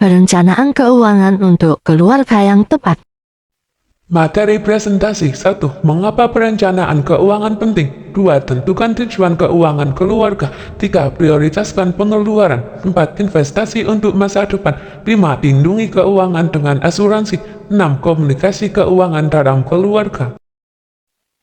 Perencanaan keuangan untuk keluarga yang tepat. Materi presentasi 1. Mengapa perencanaan keuangan penting? 2. Tentukan tujuan keuangan keluarga. 3. Prioritaskan pengeluaran. 4. Investasi untuk masa depan. 5. Lindungi keuangan dengan asuransi. 6. Komunikasi keuangan dalam keluarga.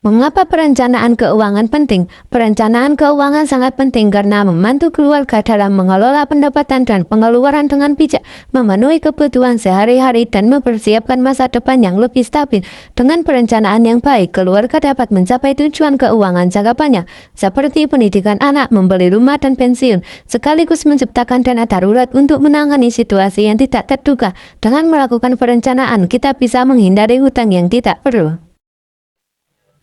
Mengapa perencanaan keuangan penting? Perencanaan keuangan sangat penting karena membantu keluarga dalam mengelola pendapatan dan pengeluaran dengan bijak, memenuhi kebutuhan sehari-hari, dan mempersiapkan masa depan yang lebih stabil. Dengan perencanaan yang baik, keluarga dapat mencapai tujuan keuangan jangka panjang, seperti pendidikan anak, membeli rumah, dan pensiun, sekaligus menciptakan dana darurat untuk menangani situasi yang tidak terduga. Dengan melakukan perencanaan, kita bisa menghindari hutang yang tidak perlu.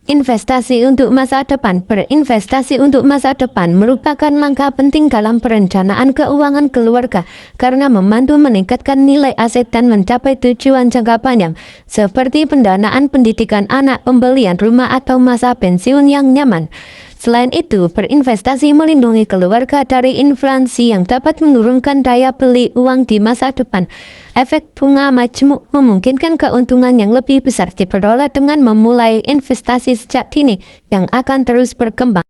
Investasi untuk masa depan. Berinvestasi untuk masa depan merupakan langkah penting dalam perencanaan keuangan keluarga karena membantu meningkatkan nilai aset dan mencapai tujuan jangka panjang seperti pendanaan pendidikan anak, pembelian rumah, atau masa pensiun yang nyaman. Selain itu, berinvestasi melindungi keluarga dari inflasi yang dapat menurunkan daya beli uang di masa depan. Efek bunga majmuk memungkinkan keuntungan yang lebih besar diperoleh dengan memulai investasi sejak dini yang akan terus berkembang.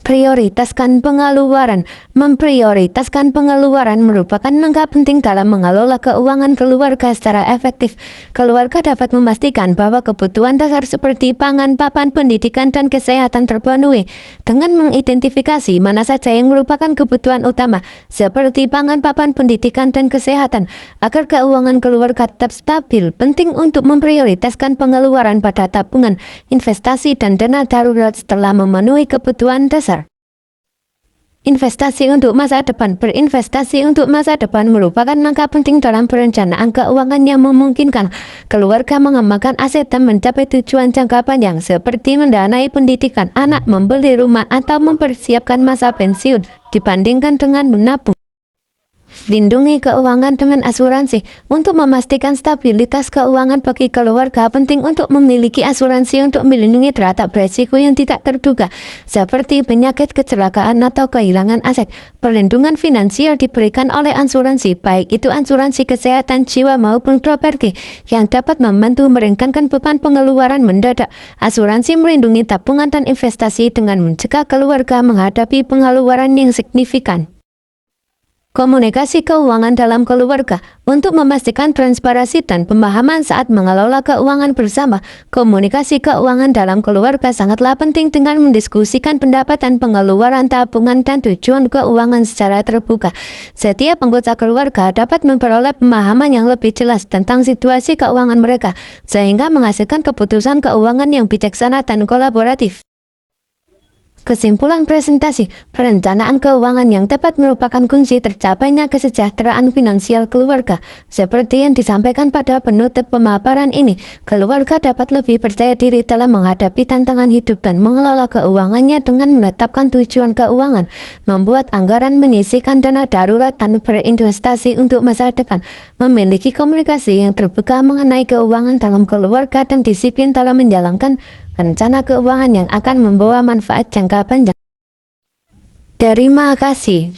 Prioritaskan pengeluaran. Memprioritaskan pengeluaran merupakan langkah penting dalam mengelola keuangan keluarga secara efektif. Keluarga dapat memastikan bahwa kebutuhan dasar seperti pangan, papan, pendidikan, dan kesehatan terpenuhi dengan mengidentifikasi mana saja yang merupakan kebutuhan utama seperti pangan, papan, pendidikan, dan kesehatan. Agar keuangan keluarga tetap stabil, penting untuk memprioritaskan pengeluaran pada tabungan, investasi, dan dana darurat setelah memenuhi kebutuhan dasar. Investasi untuk masa depan. Berinvestasi untuk masa depan merupakan langkah penting dalam perencanaan keuangan yang memungkinkan keluarga mengembangkan aset dan mencapai tujuan jangka panjang seperti mendanai pendidikan anak, membeli rumah, atau mempersiapkan masa pensiun dibandingkan dengan menabung. Lindungi keuangan dengan asuransi. Untuk memastikan stabilitas keuangan bagi keluarga, penting untuk memiliki asuransi untuk melindungi terhadap risiko yang tidak terduga, seperti penyakit, kecelakaan, atau kehilangan aset. Perlindungan finansial diberikan oleh asuransi, baik itu asuransi kesehatan jiwa maupun properti, yang dapat membantu meringankan beban pengeluaran mendadak. Asuransi melindungi tabungan dan investasi dengan mencegah keluarga menghadapi pengeluaran yang signifikan. Komunikasi keuangan dalam keluarga. Untuk memastikan transparansi dan pemahaman saat mengelola keuangan bersama, komunikasi keuangan dalam keluarga sangatlah penting dengan mendiskusikan pendapatan, pengeluaran, tabungan, dan tujuan keuangan secara terbuka. Setiap anggota keluarga dapat memperoleh pemahaman yang lebih jelas tentang situasi keuangan mereka, sehingga menghasilkan keputusan keuangan yang bijaksana dan kolaboratif. Kesimpulan presentasi. Perencanaan keuangan yang tepat merupakan kunci tercapainya kesejahteraan finansial keluarga. Seperti yang disampaikan pada penutup pemaparan ini, keluarga dapat lebih percaya diri dalam menghadapi tantangan hidup dan mengelola keuangannya dengan menetapkan tujuan keuangan, membuat anggaran, menyisihkan dana darurat, dan berinvestasi untuk masa depan. Memiliki komunikasi yang terbuka mengenai keuangan dalam keluarga dan disiplin dalam menjalankan rencana keuangan yang akan membawa manfaat jangka panjang. Terima kasih.